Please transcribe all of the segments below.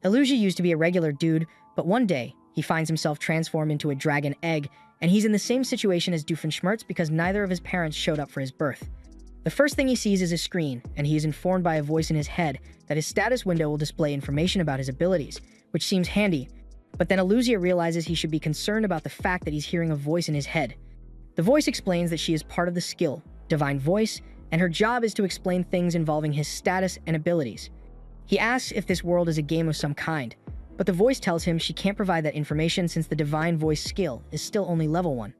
Elusia used to be a regular dude, but one day, he finds himself transformed into a dragon egg, and he's in the same situation as Doofenshmirtz because neither of his parents showed up for his birth. The first thing he sees is a screen, and he is informed by a voice in his head that his status window will display information about his abilities, which seems handy. But then Elusia realizes he should be concerned about the fact that he's hearing a voice in his head. The voice explains that she is part of the skill, Divine Voice, and her job is to explain things involving his status and abilities. He asks if this world is a game of some kind, but the voice tells him she can't provide that information since the Divine Voice skill is still only level 1.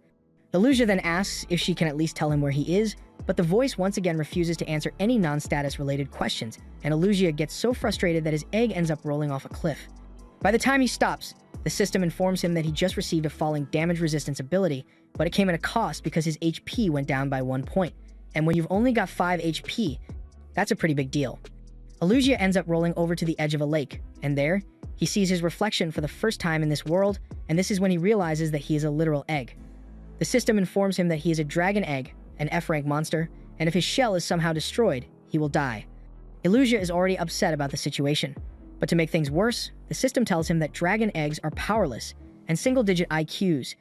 Elusia then asks if she can at least tell him where he is, but the voice once again refuses to answer any non-status related questions, and Elusia gets so frustrated that his egg ends up rolling off a cliff. By the time he stops, the system informs him that he just received a falling damage resistance ability, but it came at a cost because his HP went down by 1 point. And when you've only got 5 HP, that's a pretty big deal. Elusia ends up rolling over to the edge of a lake, and there, he sees his reflection for the first time in this world, and this is when he realizes that he is a literal egg. The system informs him that he is a dragon egg, an F-rank monster, and if his shell is somehow destroyed, he will die. Elusia is already upset about the situation, but to make things worse, the system tells him that dragon eggs are powerless and single-digit IQs,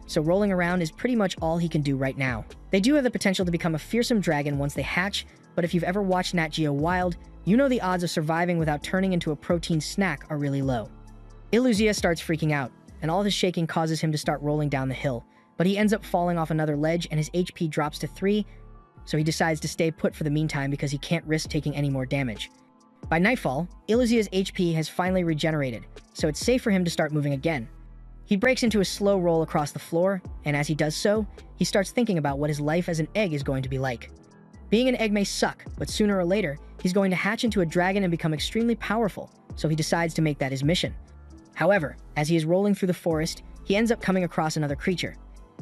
so rolling around is pretty much all he can do right now. They do have the potential to become a fearsome dragon once they hatch, but if you've ever watched Nat Geo Wild, you know the odds of surviving without turning into a protein snack are really low. Elusia starts freaking out, and all his shaking causes him to start rolling down the hill, but he ends up falling off another ledge and his HP drops to 3, so he decides to stay put for the meantime because he can't risk taking any more damage. By nightfall, Elusia's HP has finally regenerated, so it's safe for him to start moving again. He breaks into a slow roll across the floor, and as he does so, he starts thinking about what his life as an egg is going to be like. Being an egg may suck, but sooner or later, he's going to hatch into a dragon and become extremely powerful, so he decides to make that his mission. However, as he is rolling through the forest, he ends up coming across another creature.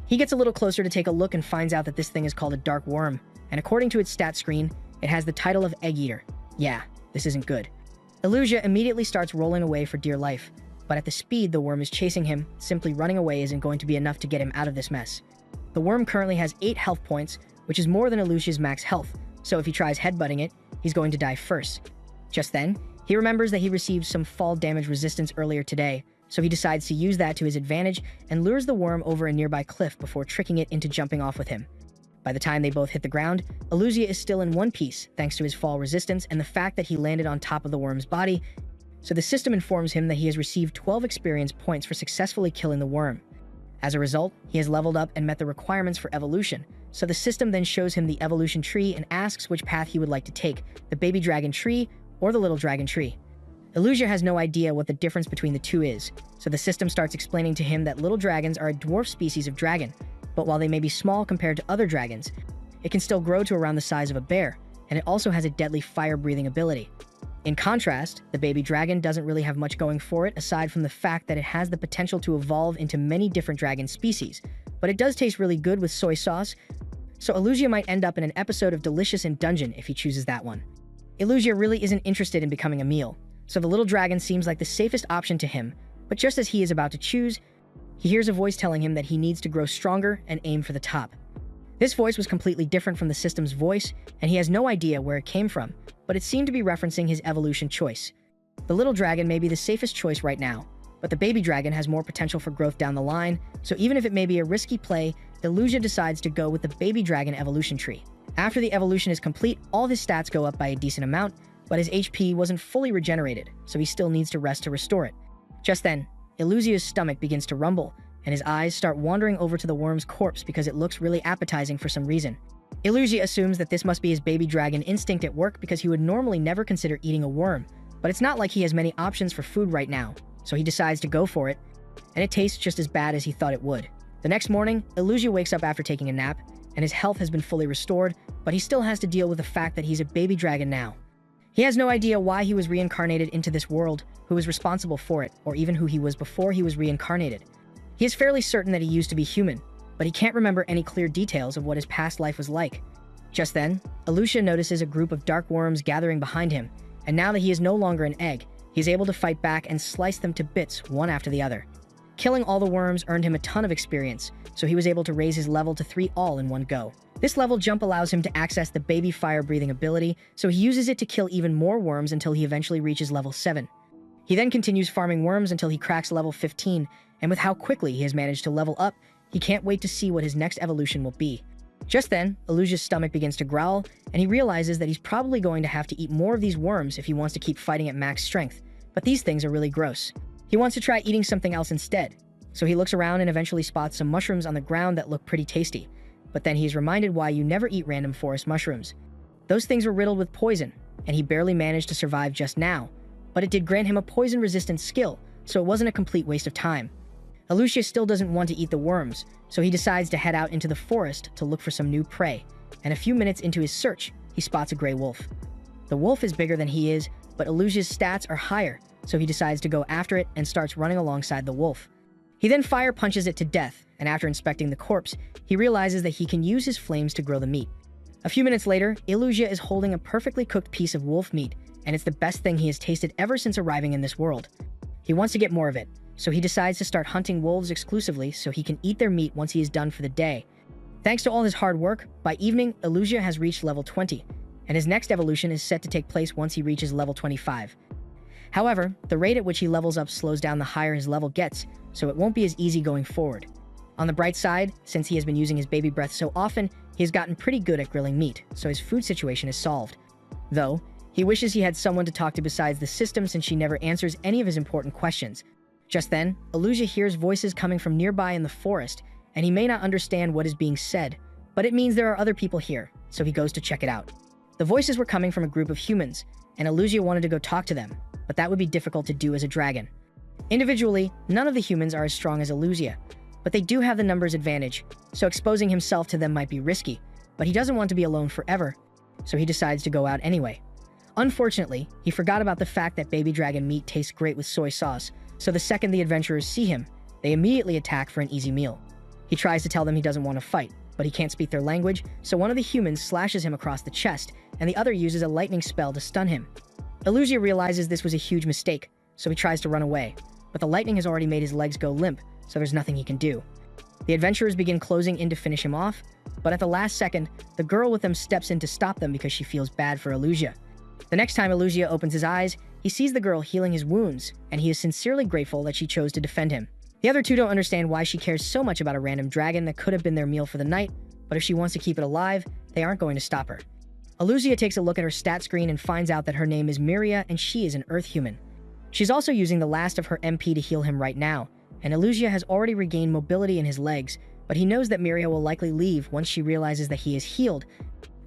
He gets a little closer to take a look and finds out that this thing is called a dark worm, and according to its stat screen, it has the title of Egg Eater. Yeah, this isn't good. Elusia immediately starts rolling away for dear life, but at the speed the worm is chasing him, simply running away isn't going to be enough to get him out of this mess. The worm currently has 8 health points, which is more than Elusia's max health, so if he tries headbutting it, he's going to die first. Just then, he remembers that he received some fall damage resistance earlier today, so he decides to use that to his advantage and lures the worm over a nearby cliff before tricking it into jumping off with him. By the time they both hit the ground, Elusia is still in one piece thanks to his fall resistance and the fact that he landed on top of the worm's body, so the system informs him that he has received 12 experience points for successfully killing the worm. As a result, he has leveled up and met the requirements for evolution, so the system then shows him the evolution tree and asks which path he would like to take, the baby dragon tree or the little dragon tree. Elusia has no idea what the difference between the two is, so the system starts explaining to him that little dragons are a dwarf species of dragon, but while they may be small compared to other dragons, it can still grow to around the size of a bear, and it also has a deadly fire-breathing ability. In contrast, the baby dragon doesn't really have much going for it aside from the fact that it has the potential to evolve into many different dragon species, but it does taste really good with soy sauce, so Elusia might end up in an episode of Delicious in Dungeon if he chooses that one. Elusia really isn't interested in becoming a meal, so the little dragon seems like the safest option to him, but just as he is about to choose, he hears a voice telling him that he needs to grow stronger and aim for the top. This voice was completely different from the system's voice, and he has no idea where it came from, but it seemed to be referencing his evolution choice. The little dragon may be the safest choice right now, but the baby dragon has more potential for growth down the line, so even if it may be a risky play, Elusia decides to go with the baby dragon evolution tree. After the evolution is complete, all of his stats go up by a decent amount, but his HP wasn't fully regenerated, so he still needs to rest to restore it. Just then, Elusia's stomach begins to rumble, and his eyes start wandering over to the worm's corpse because it looks really appetizing for some reason. Elusia assumes that this must be his baby dragon instinct at work because he would normally never consider eating a worm, but it's not like he has many options for food right now, so he decides to go for it, and it tastes just as bad as he thought it would. The next morning, Elusia wakes up after taking a nap, and his health has been fully restored, but he still has to deal with the fact that he's a baby dragon now. He has no idea why he was reincarnated into this world, who is responsible for it, or even who he was before he was reincarnated. He is fairly certain that he used to be human, but he can't remember any clear details of what his past life was like. Just then, Elusia notices a group of dark worms gathering behind him, and now that he is no longer an egg, he is able to fight back and slice them to bits one after the other. Killing all the worms earned him a ton of experience, so he was able to raise his level to 3 all in one go. This level jump allows him to access the baby fire-breathing ability, so he uses it to kill even more worms until he eventually reaches level 7. He then continues farming worms until he cracks level 15, and with how quickly he has managed to level up, he can't wait to see what his next evolution will be. Just then, Elusia's stomach begins to growl, and he realizes that he's probably going to have to eat more of these worms if he wants to keep fighting at max strength, but these things are really gross. He wants to try eating something else instead, so he looks around and eventually spots some mushrooms on the ground that look pretty tasty, but then he is reminded why you never eat random forest mushrooms. Those things were riddled with poison, and he barely managed to survive just now, but it did grant him a poison-resistant skill, so it wasn't a complete waste of time. Elusia still doesn't want to eat the worms, so he decides to head out into the forest to look for some new prey, and a few minutes into his search, he spots a gray wolf. The wolf is bigger than he is, but Elusia's stats are higher, so he decides to go after it and starts running alongside the wolf. He then fire punches it to death, and after inspecting the corpse, he realizes that he can use his flames to grow the meat. A few minutes later, Elusia is holding a perfectly cooked piece of wolf meat, and it's the best thing he has tasted ever since arriving in this world. He wants to get more of it, so he decides to start hunting wolves exclusively so he can eat their meat once he is done for the day. Thanks to all his hard work, by evening, Elusia has reached level 20, and his next evolution is set to take place once he reaches level 25. However, the rate at which he levels up slows down the higher his level gets, so it won't be as easy going forward. On the bright side, since he has been using his baby breath so often, he has gotten pretty good at grilling meat, so his food situation is solved. Though, he wishes he had someone to talk to besides the system since she never answers any of his important questions. Just then, Elusia hears voices coming from nearby in the forest, and he may not understand what is being said, but it means there are other people here, so he goes to check it out. The voices were coming from a group of humans, and Elusia wanted to go talk to them, but that would be difficult to do as a dragon. Individually, none of the humans are as strong as Elusia, but they do have the numbers advantage, so exposing himself to them might be risky, but he doesn't want to be alone forever, so he decides to go out anyway. Unfortunately, he forgot about the fact that baby dragon meat tastes great with soy sauce, so the second the adventurers see him, they immediately attack for an easy meal. He tries to tell them he doesn't want to fight, but he can't speak their language, so one of the humans slashes him across the chest, and the other uses a lightning spell to stun him. Elusia realizes this was a huge mistake, so he tries to run away, but the lightning has already made his legs go limp, so there's nothing he can do. The adventurers begin closing in to finish him off, but at the last second, the girl with them steps in to stop them because she feels bad for Elusia. The next time Elusia opens his eyes, he sees the girl healing his wounds, and he is sincerely grateful that she chose to defend him. The other two don't understand why she cares so much about a random dragon that could have been their meal for the night, but if she wants to keep it alive, they aren't going to stop her. Elusia takes a look at her stat screen and finds out that her name is Miria and she is an Earth human. She's also using the last of her MP to heal him right now, and Elusia has already regained mobility in his legs, but he knows that Miria will likely leave once she realizes that he is healed,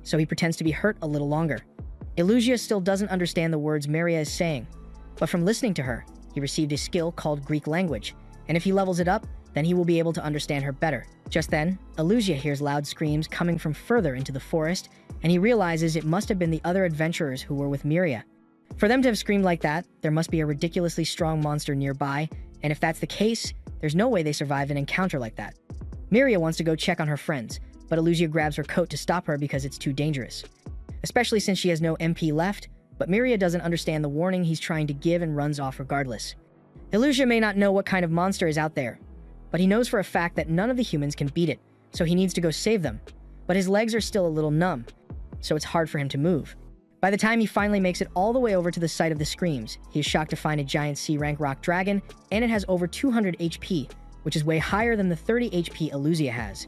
so he pretends to be hurt a little longer. Elusia still doesn't understand the words Miria is saying, but from listening to her, he received a skill called Greek language, and if he levels it up, then he will be able to understand her better. Just then, Elusia hears loud screams coming from further into the forest, and he realizes it must have been the other adventurers who were with Miria. For them to have screamed like that, there must be a ridiculously strong monster nearby, and if that's the case, there's no way they survive an encounter like that. Miria wants to go check on her friends, but Elusia grabs her coat to stop her because it's too dangerous. Especially since she has no MP left, but Miria doesn't understand the warning he's trying to give and runs off regardless. Elusia may not know what kind of monster is out there, but he knows for a fact that none of the humans can beat it, so he needs to go save them. But his legs are still a little numb, so it's hard for him to move. By the time he finally makes it all the way over to the site of the screams, he is shocked to find a giant C-rank rock dragon, and it has over 200 HP, which is way higher than the 30 HP Elusia has.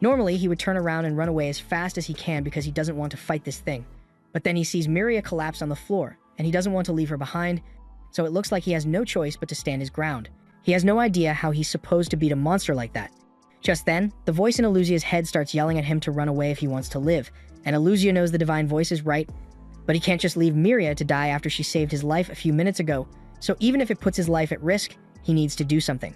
Normally, he would turn around and run away as fast as he can because he doesn't want to fight this thing. But then he sees Miria collapse on the floor, and he doesn't want to leave her behind, so it looks like he has no choice but to stand his ground. He has no idea how he's supposed to beat a monster like that. Just then, the voice in Elusia's head starts yelling at him to run away if he wants to live, and Elusia knows the divine voice is right, but he can't just leave Miria to die after she saved his life a few minutes ago, so even if it puts his life at risk, he needs to do something.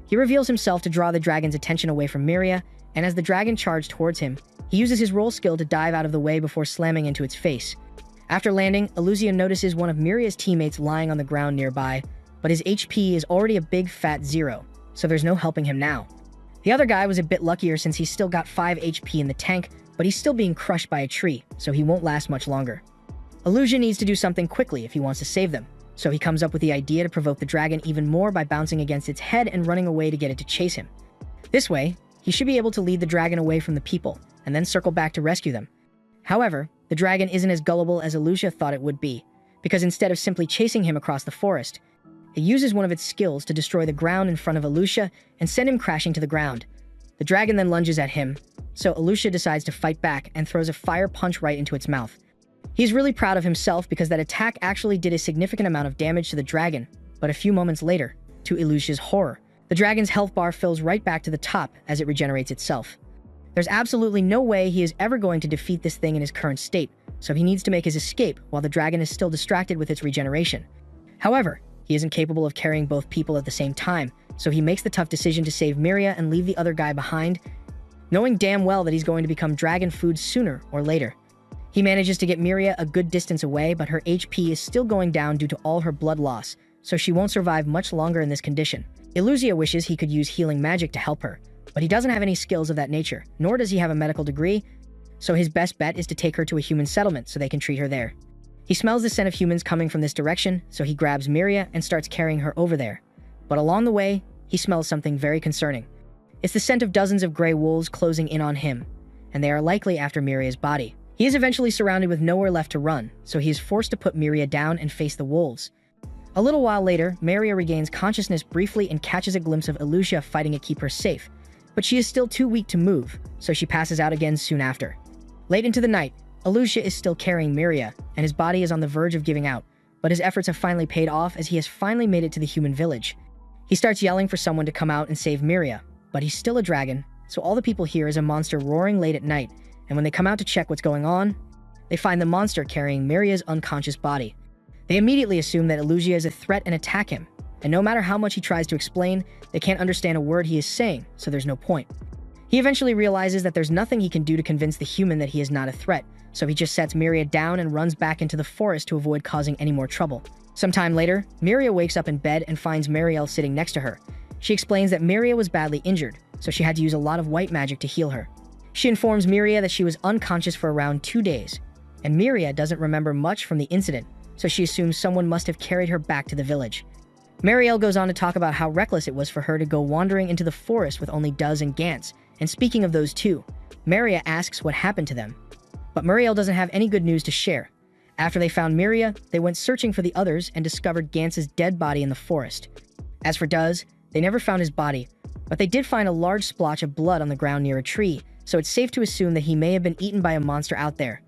He reveals himself to draw the dragon's attention away from Miria, and as the dragon charged towards him, he uses his roll skill to dive out of the way before slamming into its face. After landing, Elusia notices one of Miria's teammates lying on the ground nearby, but his HP is already a big fat 0, so there's no helping him now. The other guy was a bit luckier since he's still got 5 HP in the tank, but he's still being crushed by a tree, so he won't last much longer. Elusia needs to do something quickly if he wants to save them, so he comes up with the idea to provoke the dragon even more by bouncing against its head and running away to get it to chase him. This way, he should be able to lead the dragon away from the people, and then circle back to rescue them. However, the dragon isn't as gullible as Elusia thought it would be, because instead of simply chasing him across the forest, It uses one of its skills to destroy the ground in front of Alucia and send him crashing to the ground. The dragon then lunges at him, so Alucia decides to fight back and throws a fire punch right into its mouth. He's really proud of himself because that attack actually did a significant amount of damage to the dragon, but a few moments later, to Alucia's horror, the dragon's health bar fills right back to the top as it regenerates itself. There's absolutely no way he is ever going to defeat this thing in his current state, so he needs to make his escape while the dragon is still distracted with its regeneration. However, he isn't capable of carrying both people at the same time, so he makes the tough decision to save Miria and leave the other guy behind, knowing damn well that he's going to become dragon food sooner or later. He manages to get Miria a good distance away, but her HP is still going down due to all her blood loss, so she won't survive much longer in this condition. Illusia wishes he could use healing magic to help her, but he doesn't have any skills of that nature, nor does he have a medical degree, so his best bet is to take her to a human settlement so they can treat her there. He smells the scent of humans coming from this direction, so he grabs Miria and starts carrying her over there. But along the way, he smells something very concerning. It's the scent of dozens of gray wolves closing in on him, and they are likely after Miria's body. He is eventually surrounded with nowhere left to run, so he is forced to put Miria down and face the wolves. A little while later, Miria regains consciousness briefly and catches a glimpse of Alucia fighting to keep her safe, but she is still too weak to move, so she passes out again soon after. Late into the night, Alucia is still carrying Miria, and his body is on the verge of giving out, but his efforts have finally paid off as he has finally made it to the human village. He starts yelling for someone to come out and save Miria, but he's still a dragon, so all the people hear is a monster roaring late at night, and when they come out to check what's going on, they find the monster carrying Miria's unconscious body. They immediately assume that Alucia is a threat and attack him, and no matter how much he tries to explain, they can't understand a word he is saying, so there's no point. He eventually realizes that there's nothing he can do to convince the human that he is not a threat, so he just sets Miria down and runs back into the forest to avoid causing any more trouble. Sometime later, Miria wakes up in bed and finds Mariel sitting next to her. She explains that Miria was badly injured, so she had to use a lot of white magic to heal her. She informs Miria that she was unconscious for around 2 days, and Miria doesn't remember much from the incident, so she assumes someone must have carried her back to the village. Mariel goes on to talk about how reckless it was for her to go wandering into the forest with only Duz and Gantz, and speaking of those two, Miria asks what happened to them. But Mariel doesn't have any good news to share. After they found Miria, they went searching for the others and discovered Gantz's dead body in the forest. As for Duz, they never found his body, but they did find a large splotch of blood on the ground near a tree, so it's safe to assume that he may have been eaten by a monster out there.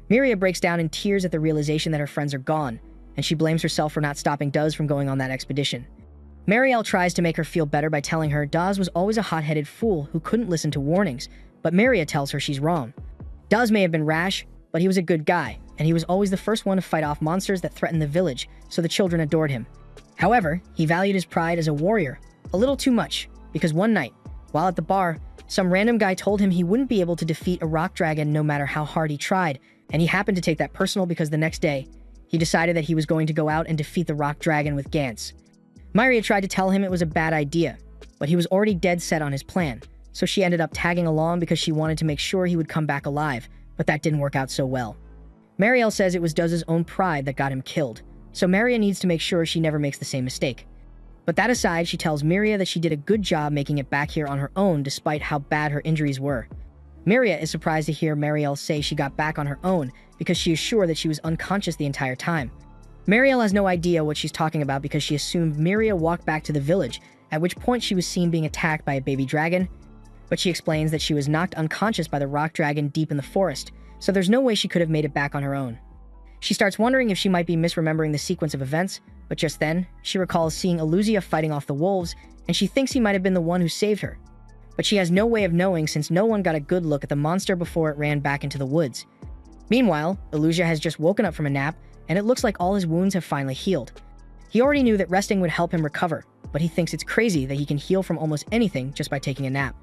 Miria breaks down in tears at the realization that her friends are gone, and she blames herself for not stopping Duz from going on that expedition. Mariel tries to make her feel better by telling her Duz was always a hot-headed fool who couldn't listen to warnings, but Miria tells her she's wrong. Duz may have been rash, but he was a good guy, and he was always the first one to fight off monsters that threatened the village, so the children adored him. However, he valued his pride as a warrior a little too much, because one night, while at the bar, some random guy told him he wouldn't be able to defeat a rock dragon no matter how hard he tried, and he happened to take that personal because the next day, he decided that he was going to go out and defeat the rock dragon with Gantz. Miria tried to tell him it was a bad idea, but he was already dead set on his plan, so she ended up tagging along because she wanted to make sure he would come back alive, but that didn't work out so well. Mariel says it was Duz's own pride that got him killed, so Miria needs to make sure she never makes the same mistake. But that aside, she tells Miria that she did a good job making it back here on her own despite how bad her injuries were. Miria is surprised to hear Mariel say she got back on her own because she is sure that she was unconscious the entire time. Mariel has no idea what she's talking about because she assumed Miria walked back to the village, at which point she was seen being attacked by a baby dragon, but she explains that she was knocked unconscious by the rock dragon deep in the forest, so there's no way she could have made it back on her own. She starts wondering if she might be misremembering the sequence of events, but just then, she recalls seeing Alucia fighting off the wolves, and she thinks he might have been the one who saved her. But she has no way of knowing since no one got a good look at the monster before it ran back into the woods. Meanwhile, Alucia has just woken up from a nap, and it looks like all his wounds have finally healed. He already knew that resting would help him recover, but he thinks it's crazy that he can heal from almost anything just by taking a nap.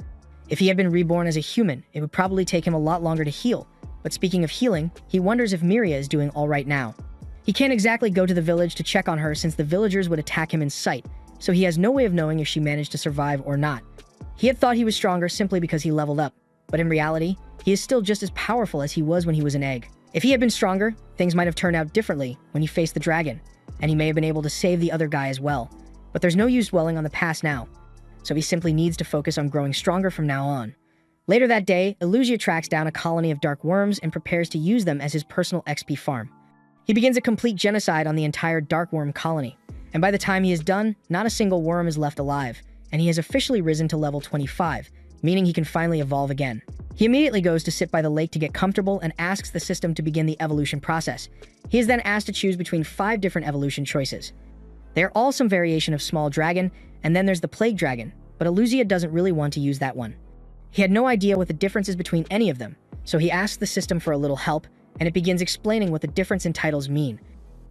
If he had been reborn as a human, it would probably take him a lot longer to heal, but speaking of healing, he wonders if Miria is doing all right now. He can't exactly go to the village to check on her since the villagers would attack him in sight, so he has no way of knowing if she managed to survive or not. He had thought he was stronger simply because he leveled up, but in reality, he is still just as powerful as he was when he was an egg. If he had been stronger, things might have turned out differently when he faced the dragon, and he may have been able to save the other guy as well. But there's no use dwelling on the past now, so he simply needs to focus on growing stronger from now on. Later that day, Alucia tracks down a colony of dark worms and prepares to use them as his personal XP farm. He begins a complete genocide on the entire dark worm colony, And by the time he is done, not a single worm is left alive, and he has officially risen to level 25, meaning he can finally evolve again. He immediately goes to sit by the lake to get comfortable and asks the system to begin the evolution process. He is then asked to choose between 5 different evolution choices. They are all some variation of small dragon, and then there's the plague dragon, but Eluzia doesn't really want to use that one. He had no idea what the difference is between any of them, so he asks the system for a little help, and it begins explaining what the difference in titles mean.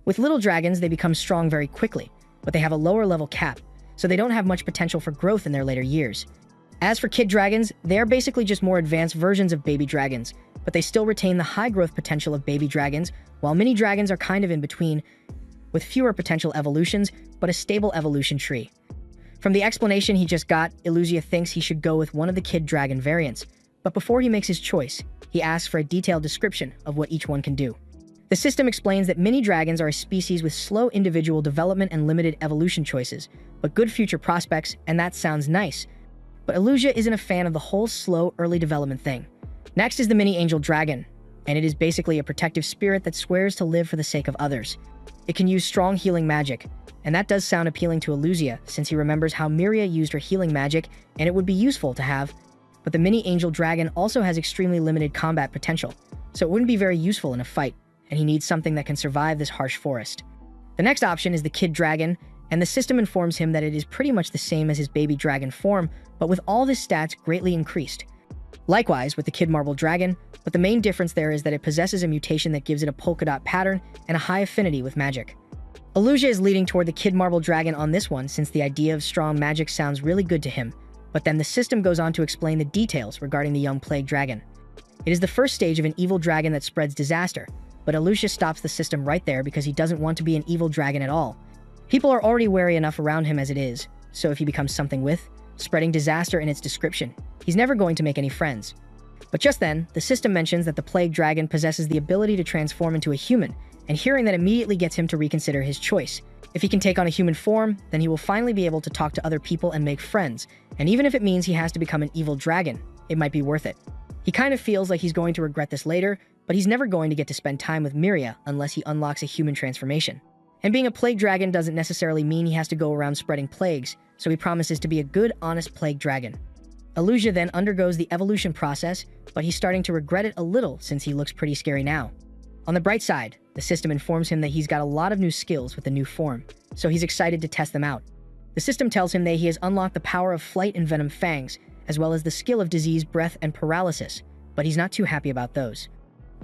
With little dragons, they become strong very quickly, but they have a lower level cap, so they don't have much potential for growth in their later years. As for kid dragons, they are basically just more advanced versions of baby dragons, but they still retain the high growth potential of baby dragons, while mini dragons are kind of in between, with fewer potential evolutions, but a stable evolution tree. From the explanation he just got, Eluzia thinks he should go with one of the kid dragon variants, but before he makes his choice, he asks for a detailed description of what each one can do. The system explains that mini dragons are a species with slow individual development and limited evolution choices, but good future prospects, and that sounds nice. But Eluzia isn't a fan of the whole slow early development thing. Next is the mini angel dragon, and it is basically a protective spirit that swears to live for the sake of others. It can use strong healing magic, and that does sound appealing to Eluzia since he remembers how Miria used her healing magic, and it would be useful to have. But the mini angel dragon also has extremely limited combat potential, so it wouldn't be very useful in a fight, and he needs something that can survive this harsh forest. The next option is the kid dragon, and the system informs him that it is pretty much the same as his baby dragon form, but with all his stats greatly increased. Likewise with the kid marble dragon, but the main difference there is that it possesses a mutation that gives it a polka dot pattern and a high affinity with magic. Eluzia is leading toward the kid marble dragon on this one since the idea of strong magic sounds really good to him, but then the system goes on to explain the details regarding the young plague dragon. It is the first stage of an evil dragon that spreads disaster, but Eluzia stops the system right there because he doesn't want to be an evil dragon at all. People are already wary enough around him as it is, so if he becomes something with spreading disaster in its description, he's never going to make any friends. But just then, the system mentions that the plague dragon possesses the ability to transform into a human, and hearing that immediately gets him to reconsider his choice. If he can take on a human form, then he will finally be able to talk to other people and make friends, and even if it means he has to become an evil dragon, it might be worth it. He kind of feels like he's going to regret this later, but he's never going to get to spend time with Miria unless he unlocks a human transformation. And being a plague dragon doesn't necessarily mean he has to go around spreading plagues, so he promises to be a good, honest plague dragon. Eluzia then undergoes the evolution process, but he's starting to regret it a little since he looks pretty scary now. On the bright side, the system informs him that he's got a lot of new skills with the new form, so he's excited to test them out. The system tells him that he has unlocked the power of flight and venom fangs, as well as the skill of disease, breath, and paralysis, but he's not too happy about those.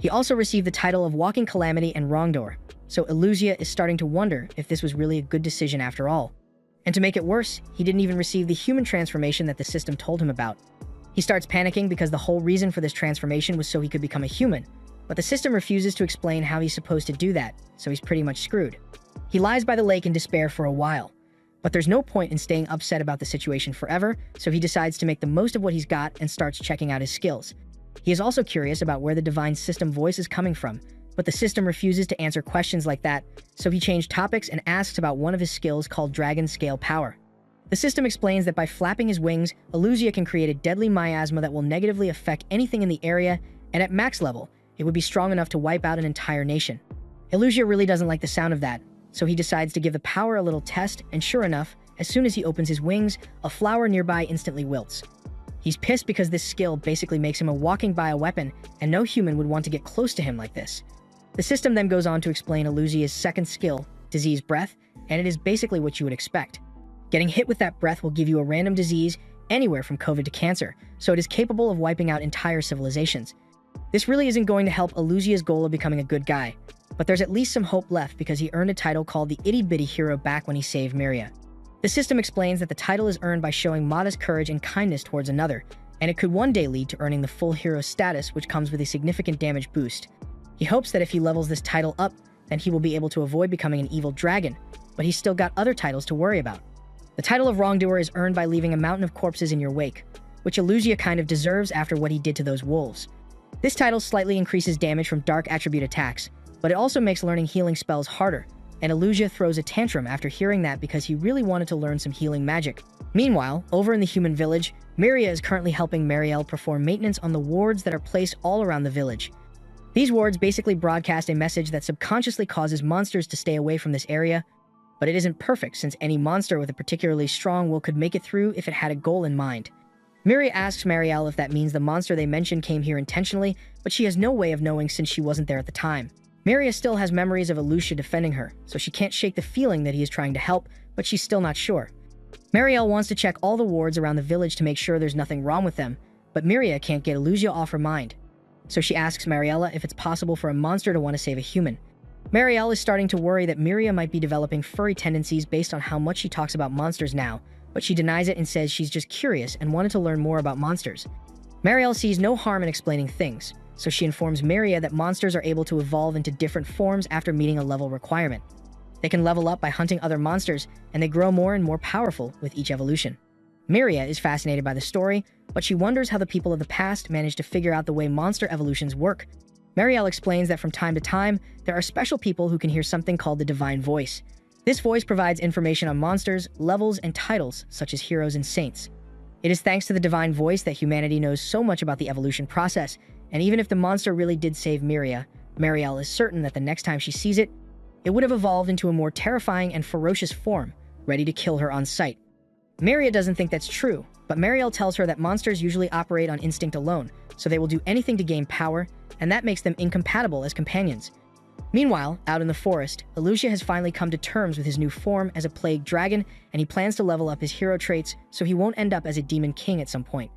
He also received the title of Walking Calamity and Wrongdoer, so Eluzia is starting to wonder if this was really a good decision after all. And to make it worse, he didn't even receive the human transformation that the system told him about. He starts panicking because the whole reason for this transformation was so he could become a human, but the system refuses to explain how he's supposed to do that, so he's pretty much screwed. He lies by the lake in despair for a while, but there's no point in staying upset about the situation forever, so he decides to make the most of what he's got and starts checking out his skills. He is also curious about where the divine system voice is coming from, but the system refuses to answer questions like that, so he changed topics and asks about one of his skills called Dragon Scale Power. The system explains that by flapping his wings, Eluzia can create a deadly miasma that will negatively affect anything in the area, and at max level, it would be strong enough to wipe out an entire nation. Eluzia really doesn't like the sound of that, so he decides to give the power a little test, and sure enough, as soon as he opens his wings, a flower nearby instantly wilts. He's pissed because this skill basically makes him a walking bioweapon, and no human would want to get close to him like this. The system then goes on to explain Eluzia's second skill, Disease Breath, and it is basically what you would expect. Getting hit with that breath will give you a random disease anywhere from COVID to cancer, so it is capable of wiping out entire civilizations. This really isn't going to help Eluzia's goal of becoming a good guy, but there's at least some hope left because he earned a title called the Itty Bitty Hero back when he saved Miria. The system explains that the title is earned by showing modest courage and kindness towards another, and it could one day lead to earning the full hero status, which comes with a significant damage boost. He hopes that if he levels this title up, then he will be able to avoid becoming an evil dragon, but he's still got other titles to worry about. The title of Wrongdoer is earned by leaving a mountain of corpses in your wake, which Eluzia kind of deserves after what he did to those wolves. This title slightly increases damage from dark attribute attacks, but it also makes learning healing spells harder, and Eluzia throws a tantrum after hearing that because he really wanted to learn some healing magic. Meanwhile, over in the human village, Miria is currently helping Marielle perform maintenance on the wards that are placed all around the village. These wards basically broadcast a message that subconsciously causes monsters to stay away from this area, but it isn't perfect since any monster with a particularly strong will could make it through if it had a goal in mind. Miria asks Marielle if that means the monster they mentioned came here intentionally, but she has no way of knowing since she wasn't there at the time. Miria still has memories of Alucia defending her, so she can't shake the feeling that he is trying to help, but she's still not sure. Marielle wants to check all the wards around the village to make sure there's nothing wrong with them, but Miria can't get Alucia off her mind. So she asks Mariella if it's possible for a monster to want to save a human. Marielle is starting to worry that Miria might be developing furry tendencies based on how much she talks about monsters now, but she denies it and says she's just curious and wanted to learn more about monsters. Marielle sees no harm in explaining things, so she informs Miria that monsters are able to evolve into different forms after meeting a level requirement. They can level up by hunting other monsters, and they grow more and more powerful with each evolution. Miria is fascinated by the story, but she wonders how the people of the past managed to figure out the way monster evolutions work. Marielle explains that from time to time, there are special people who can hear something called the Divine Voice. This voice provides information on monsters, levels, and titles, such as heroes and saints. It is thanks to the Divine Voice that humanity knows so much about the evolution process, and even if the monster really did save Miria, Marielle is certain that the next time she sees it, it would have evolved into a more terrifying and ferocious form, ready to kill her on sight. Miria doesn't think that's true, but Marielle tells her that monsters usually operate on instinct alone, so they will do anything to gain power, and that makes them incompatible as companions. Meanwhile, out in the forest, Alucia has finally come to terms with his new form as a plague dragon, and he plans to level up his hero traits so he won't end up as a demon king at some point.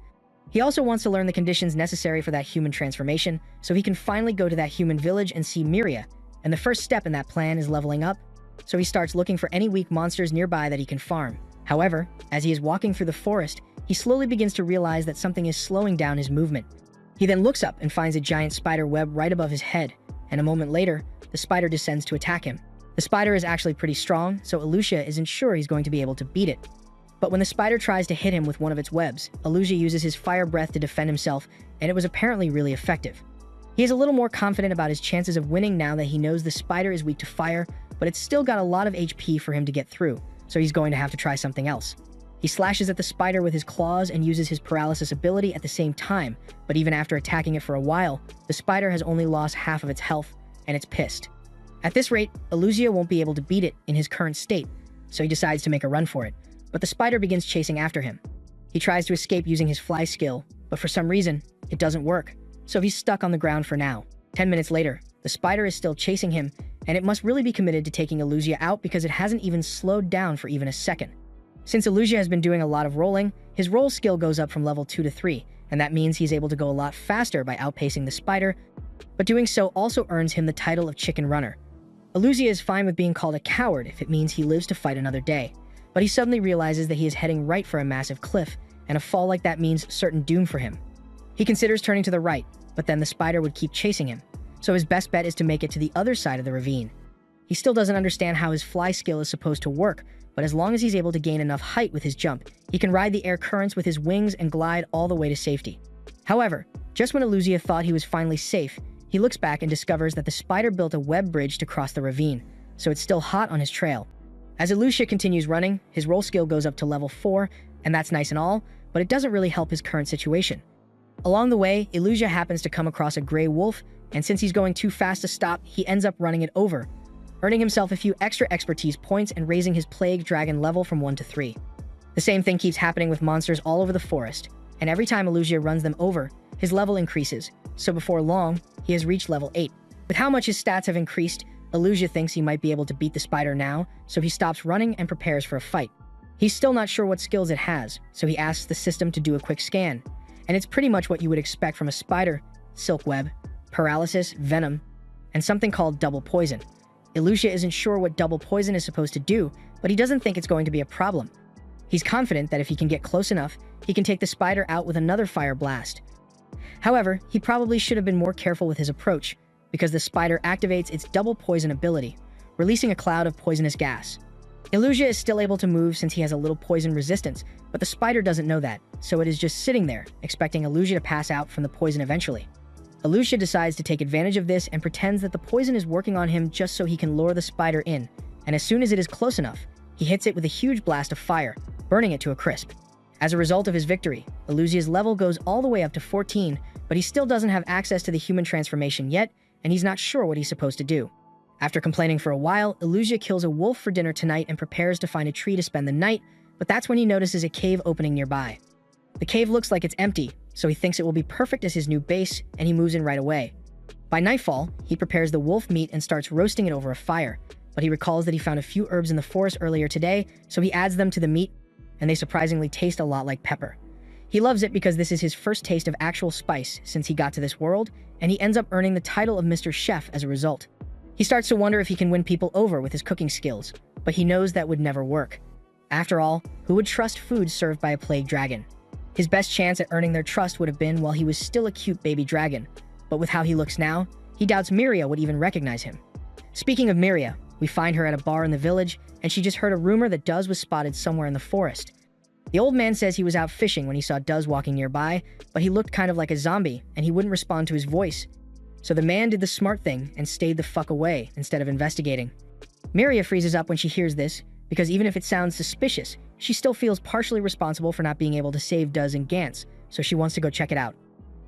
He also wants to learn the conditions necessary for that human transformation, so he can finally go to that human village and see Miria, and the first step in that plan is leveling up, so he starts looking for any weak monsters nearby that he can farm. However, as he is walking through the forest, he slowly begins to realize that something is slowing down his movement. He then looks up and finds a giant spider web right above his head, and a moment later, the spider descends to attack him. The spider is actually pretty strong, so Alucia isn't sure he's going to be able to beat it. But when the spider tries to hit him with one of its webs, Alucia uses his fire breath to defend himself, and it was apparently really effective. He is a little more confident about his chances of winning now that he knows the spider is weak to fire, but it's still got a lot of HP for him to get through, so he's going to have to try something else. He slashes at the spider with his claws and uses his paralysis ability at the same time, but even after attacking it for a while, the spider has only lost half of its health, and it's pissed. At this rate, Alucia won't be able to beat it in his current state, so he decides to make a run for it, but the spider begins chasing after him. He tries to escape using his fly skill, but for some reason, it doesn't work, so he's stuck on the ground for now. 10 minutes later, the spider is still chasing him, and it must really be committed to taking Alucia out because it hasn't even slowed down for even a second. Since Alucia has been doing a lot of rolling, his roll skill goes up from level 2 to 3, and that means he's able to go a lot faster by outpacing the spider, but doing so also earns him the title of Chicken Runner. Alucia is fine with being called a coward if it means he lives to fight another day, but he suddenly realizes that he is heading right for a massive cliff, and a fall like that means certain doom for him. He considers turning to the right, but then the spider would keep chasing him, so his best bet is to make it to the other side of the ravine. He still doesn't understand how his fly skill is supposed to work, but as long as he's able to gain enough height with his jump, he can ride the air currents with his wings and glide all the way to safety. However, just when Alucia thought he was finally safe, he looks back and discovers that the spider built a web bridge to cross the ravine, so it's still hot on his trail. As Alucia continues running, his roll skill goes up to level 4, and that's nice and all, but it doesn't really help his current situation. Along the way, Alucia happens to come across a gray wolf, and since he's going too fast to stop, he ends up running it over, earning himself a few extra expertise points and raising his plague dragon level from 1 to 3. The same thing keeps happening with monsters all over the forest, and every time Alucia runs them over, his level increases, so before long, he has reached level 8. With how much his stats have increased, Alucia thinks he might be able to beat the spider now, so he stops running and prepares for a fight. He's still not sure what skills it has, so he asks the system to do a quick scan, and it's pretty much what you would expect from a spider: silk web, paralysis, venom, and something called double poison. Alucia isn't sure what double poison is supposed to do, but he doesn't think it's going to be a problem. He's confident that if he can get close enough, he can take the spider out with another fire blast. However, he probably should have been more careful with his approach, because the spider activates its double poison ability, releasing a cloud of poisonous gas. Alucia is still able to move since he has a little poison resistance, but the spider doesn't know that, so it is just sitting there, expecting Alucia to pass out from the poison eventually. Alucia decides to take advantage of this and pretends that the poison is working on him just so he can lure the spider in, and as soon as it is close enough, he hits it with a huge blast of fire, burning it to a crisp. As a result of his victory, Alucia's level goes all the way up to 14, but he still doesn't have access to the human transformation yet, and he's not sure what he's supposed to do. After complaining for a while, Illusia kills a wolf for dinner tonight and prepares to find a tree to spend the night, but that's when he notices a cave opening nearby. The cave looks like it's empty, so he thinks it will be perfect as his new base, and he moves in right away. By nightfall, he prepares the wolf meat and starts roasting it over a fire, but he recalls that he found a few herbs in the forest earlier today, so he adds them to the meat, and they surprisingly taste a lot like pepper. He loves it because this is his first taste of actual spice since he got to this world, and he ends up earning the title of Mr. Chef as a result. He starts to wonder if he can win people over with his cooking skills, but he knows that would never work. After all, who would trust food served by a plague dragon? His best chance at earning their trust would have been while he was still a cute baby dragon, but with how he looks now, he doubts Miria would even recognize him. Speaking of Miria, we find her at a bar in the village, and she just heard a rumor that Duz was spotted somewhere in the forest. The old man says he was out fishing when he saw Duz walking nearby, but he looked kind of like a zombie, and he wouldn't respond to his voice. So the man did the smart thing and stayed the fuck away instead of investigating. Miria freezes up when she hears this, because even if it sounds suspicious, she still feels partially responsible for not being able to save Duz and Gantz, so she wants to go check it out.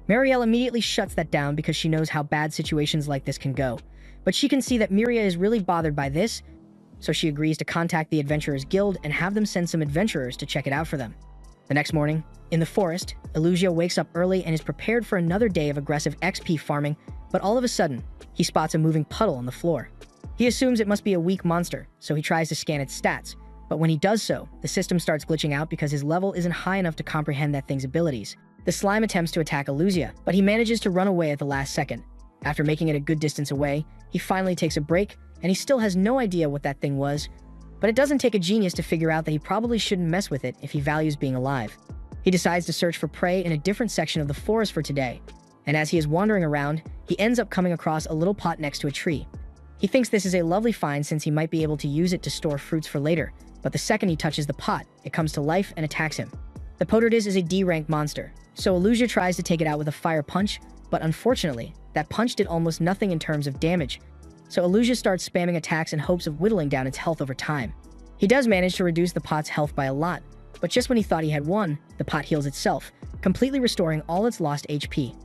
Marielle immediately shuts that down because she knows how bad situations like this can go. But she can see that Miria is really bothered by this, so she agrees to contact the Adventurers Guild and have them send some adventurers to check it out for them. The next morning, in the forest, Illusia wakes up early and is prepared for another day of aggressive XP farming, but all of a sudden, he spots a moving puddle on the floor. He assumes it must be a weak monster, so he tries to scan its stats, but when he does so, the system starts glitching out because his level isn't high enough to comprehend that thing's abilities. The slime attempts to attack Illusia, but he manages to run away at the last second. After making it a good distance away, he finally takes a break, and he still has no idea what that thing was. But it doesn't take a genius to figure out that he probably shouldn't mess with it if he values being alive. He decides to search for prey in a different section of the forest for today, and as he is wandering around, he ends up coming across a little pot next to a tree. He thinks this is a lovely find since he might be able to use it to store fruits for later, but the second he touches the pot, it comes to life and attacks him. The Potardis is a D-rank monster, so Illusia tries to take it out with a fire punch, but unfortunately, that punch did almost nothing in terms of damage, so Illusia starts spamming attacks in hopes of whittling down its health over time. He does manage to reduce the pot's health by a lot, but just when he thought he had won, the pot heals itself, completely restoring all its lost HP.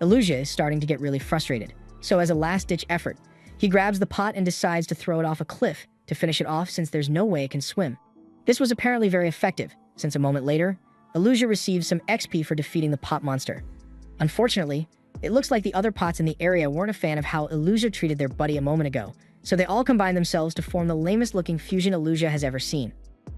Illusia is starting to get really frustrated, so as a last-ditch effort, he grabs the pot and decides to throw it off a cliff to finish it off since there's no way it can swim. This was apparently very effective, since a moment later, Illusia receives some XP for defeating the pot monster. Unfortunately, it looks like the other pots in the area weren't a fan of how Illusia treated their buddy a moment ago, so they all combine themselves to form the lamest-looking fusion Illusia has ever seen.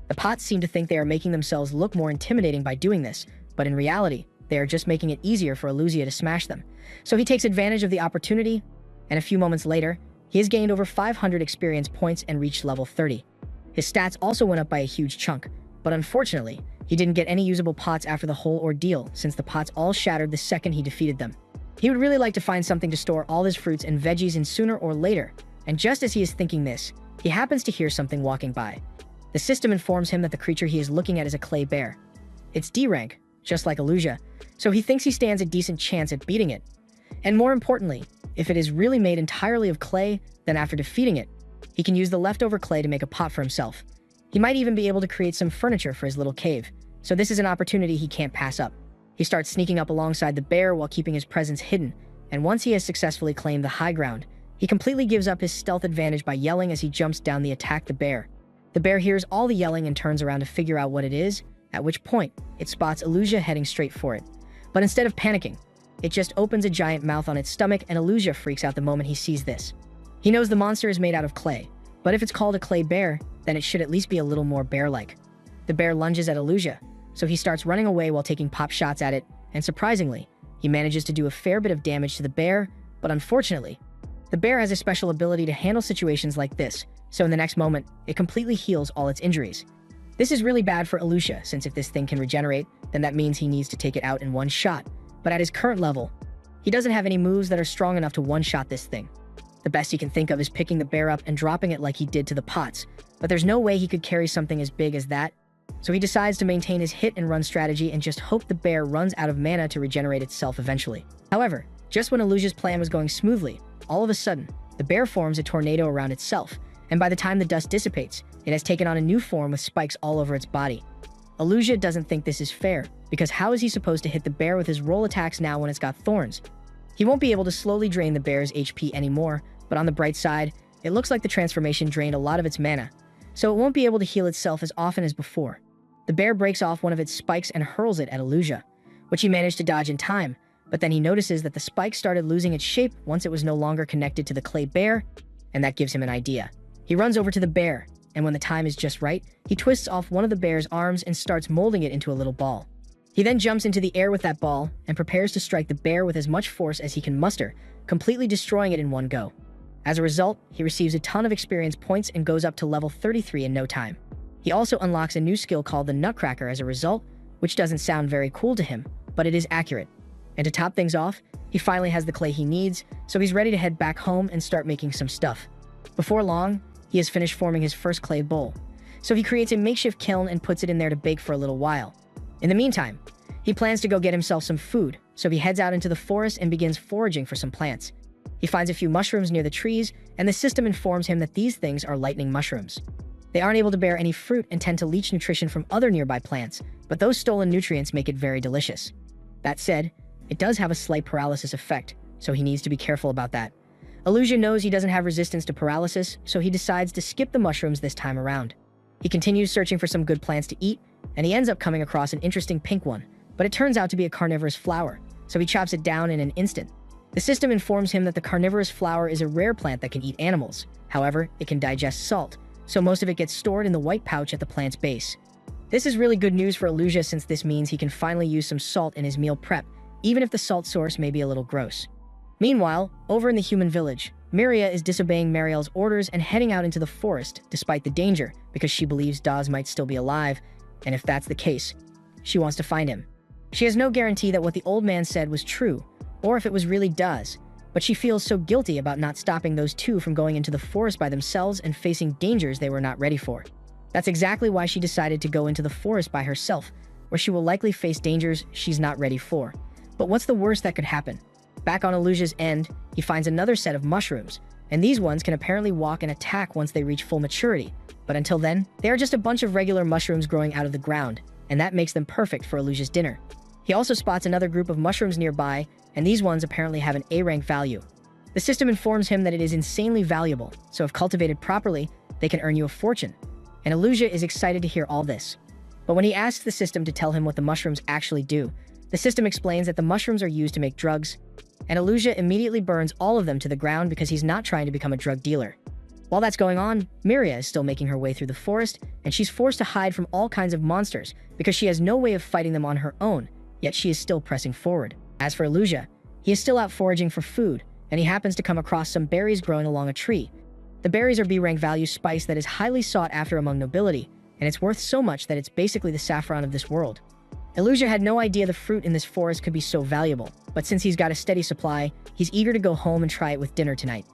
The pots seem to think they are making themselves look more intimidating by doing this, but in reality, they are just making it easier for Illusia to smash them. So he takes advantage of the opportunity, and a few moments later, he has gained over 500 experience points and reached level 30. His stats also went up by a huge chunk, but unfortunately, he didn't get any usable pots after the whole ordeal since the pots all shattered the second he defeated them. He would really like to find something to store all his fruits and veggies in sooner or later, and just as he is thinking this, he happens to hear something walking by. The system informs him that the creature he is looking at is a clay bear. It's D-rank, just like Illusia, so he thinks he stands a decent chance at beating it. And more importantly, if it is really made entirely of clay, then after defeating it, he can use the leftover clay to make a pot for himself. He might even be able to create some furniture for his little cave, so this is an opportunity he can't pass up. He starts sneaking up alongside the bear while keeping his presence hidden, and once he has successfully claimed the high ground, he completely gives up his stealth advantage by yelling as he jumps down the attack the bear. The bear hears all the yelling and turns around to figure out what it is, at which point, it spots Illusia heading straight for it. But instead of panicking, it just opens a giant mouth on its stomach and Illusia freaks out the moment he sees this. He knows the monster is made out of clay, but if it's called a clay bear, then it should at least be a little more bear-like. The bear lunges at Illusia, so he starts running away while taking pop shots at it, and surprisingly, he manages to do a fair bit of damage to the bear, but unfortunately, the bear has a special ability to handle situations like this, so in the next moment, it completely heals all its injuries. This is really bad for Illusia, since if this thing can regenerate, then that means he needs to take it out in one shot, but at his current level, he doesn't have any moves that are strong enough to one-shot this thing. The best he can think of is picking the bear up and dropping it like he did to the pots, but there's no way he could carry something as big as that, so he decides to maintain his hit and run strategy and just hope the bear runs out of mana to regenerate itself eventually. However, just when Illusia's plan was going smoothly, all of a sudden, the bear forms a tornado around itself, and by the time the dust dissipates, it has taken on a new form with spikes all over its body. Illusia doesn't think this is fair, because how is he supposed to hit the bear with his roll attacks now when it's got thorns? He won't be able to slowly drain the bear's HP anymore, but on the bright side, It looks like the transformation drained a lot of its mana, so it won't be able to heal itself as often as before. The bear breaks off one of its spikes and hurls it at Illusia, which he managed to dodge in time, but then he notices that the spike started losing its shape once it was no longer connected to the clay bear, and that gives him an idea. He runs over to the bear, and when the time is just right, he twists off one of the bear's arms and starts molding it into a little ball. He then jumps into the air with that ball and prepares to strike the bear with as much force as he can muster, completely destroying it in one go. As a result, he receives a ton of experience points and goes up to level 33 in no time. He also unlocks a new skill called the Nutcracker as a result, which doesn't sound very cool to him, but it is accurate. And to top things off, he finally has the clay he needs, so he's ready to head back home and start making some stuff. Before long, he has finished forming his first clay bowl, so he creates a makeshift kiln and puts it in there to bake for a little while. In the meantime, he plans to go get himself some food, so he heads out into the forest and begins foraging for some plants. He finds a few mushrooms near the trees, and the system informs him that these things are lightning mushrooms. They aren't able to bear any fruit and tend to leach nutrition from other nearby plants, but those stolen nutrients make it very delicious. That said, it does have a slight paralysis effect, so he needs to be careful about that. Illusia knows he doesn't have resistance to paralysis, so he decides to skip the mushrooms this time around. He continues searching for some good plants to eat, and he ends up coming across an interesting pink one, but it turns out to be a carnivorous flower, so he chops it down in an instant. The system informs him that the carnivorous flower is a rare plant that can eat animals. However, it can digest salt, so most of it gets stored in the white pouch at the plant's base. This is really good news for Illusia since this means he can finally use some salt in his meal prep, even if the salt source may be a little gross. Meanwhile, over in the human village, Miria is disobeying Mariel's orders and heading out into the forest despite the danger because she believes Daz might still be alive, and if that's the case, she wants to find him. She has no guarantee that what the old man said was true, or if it was really Daz, but she feels so guilty about not stopping those two from going into the forest by themselves and facing dangers they were not ready for. That's exactly why she decided to go into the forest by herself, where she will likely face dangers she's not ready for. But what's the worst that could happen? Back on Illusia's end, he finds another set of mushrooms, and these ones can apparently walk and attack once they reach full maturity. But until then, they are just a bunch of regular mushrooms growing out of the ground, and that makes them perfect for Illusia's dinner. He also spots another group of mushrooms nearby, and these ones apparently have an A-rank value. The system informs him that it is insanely valuable, so if cultivated properly, they can earn you a fortune. And Illusia is excited to hear all this. But when he asks the system to tell him what the mushrooms actually do, the system explains that the mushrooms are used to make drugs, and Illusia immediately burns all of them to the ground because he's not trying to become a drug dealer. While that's going on, Miria is still making her way through the forest, and she's forced to hide from all kinds of monsters because she has no way of fighting them on her own, yet she is still pressing forward. As for Illusia, he is still out foraging for food, and he happens to come across some berries growing along a tree. The berries are B-rank value spice that is highly sought after among nobility, and it's worth so much that it's basically the saffron of this world. Illusia had no idea the fruit in this forest could be so valuable, but since he's got a steady supply, he's eager to go home and try it with dinner tonight.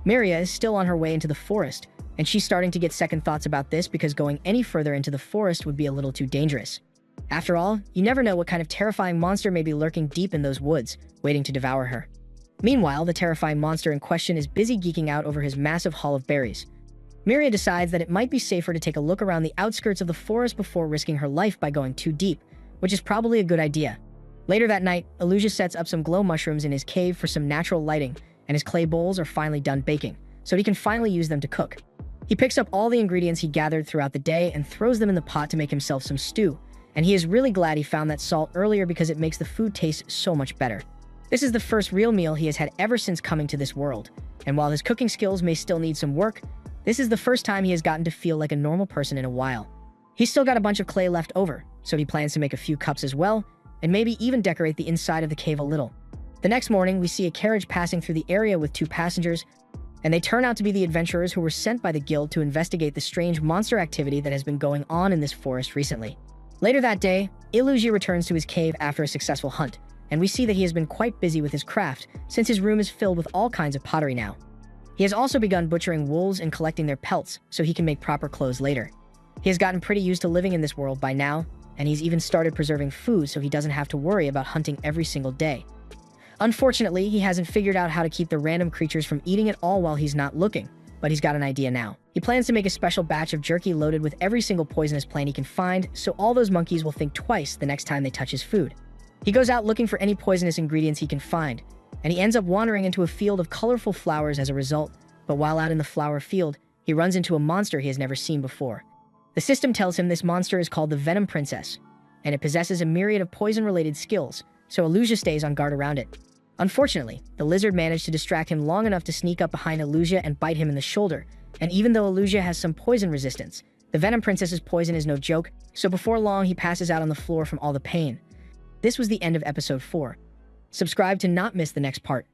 Miria is still on her way into the forest, and she's starting to get second thoughts about this because going any further into the forest would be a little too dangerous. After all, you never know what kind of terrifying monster may be lurking deep in those woods, waiting to devour her. Meanwhile, the terrifying monster in question is busy geeking out over his massive haul of berries. Miria decides that it might be safer to take a look around the outskirts of the forest before risking her life by going too deep, which is probably a good idea. Later that night, Illusia sets up some glow mushrooms in his cave for some natural lighting, and his clay bowls are finally done baking, so he can finally use them to cook. He picks up all the ingredients he gathered throughout the day and throws them in the pot to make himself some stew, and he is really glad he found that salt earlier because it makes the food taste so much better. This is the first real meal he has had ever since coming to this world, and while his cooking skills may still need some work, this is the first time he has gotten to feel like a normal person in a while. He's still got a bunch of clay left over, so he plans to make a few cups as well, and maybe even decorate the inside of the cave a little. The next morning, we see a carriage passing through the area with two passengers, and they turn out to be the adventurers who were sent by the guild to investigate the strange monster activity that has been going on in this forest recently. Later that day, Illusia returns to his cave after a successful hunt, and we see that he has been quite busy with his craft since his room is filled with all kinds of pottery now. He has also begun butchering wolves and collecting their pelts so he can make proper clothes later. He has gotten pretty used to living in this world by now, and he's even started preserving food so he doesn't have to worry about hunting every single day. Unfortunately, he hasn't figured out how to keep the random creatures from eating it all while he's not looking, but he's got an idea now. He plans to make a special batch of jerky loaded with every single poisonous plant he can find, so all those monkeys will think twice the next time they touch his food. He goes out looking for any poisonous ingredients he can find, and he ends up wandering into a field of colorful flowers as a result, But while out in the flower field, he runs into a monster he has never seen before. The system tells him this monster is called the Venom Princess, and it possesses a myriad of poison-related skills, so Illusia stays on guard around it. Unfortunately, the lizard managed to distract him long enough to sneak up behind Illusia and bite him in the shoulder, and even though Illusia has some poison resistance, the Venom Princess's poison is no joke, so before long he passes out on the floor from all the pain. This was the end of episode 4. Subscribe to not miss the next part.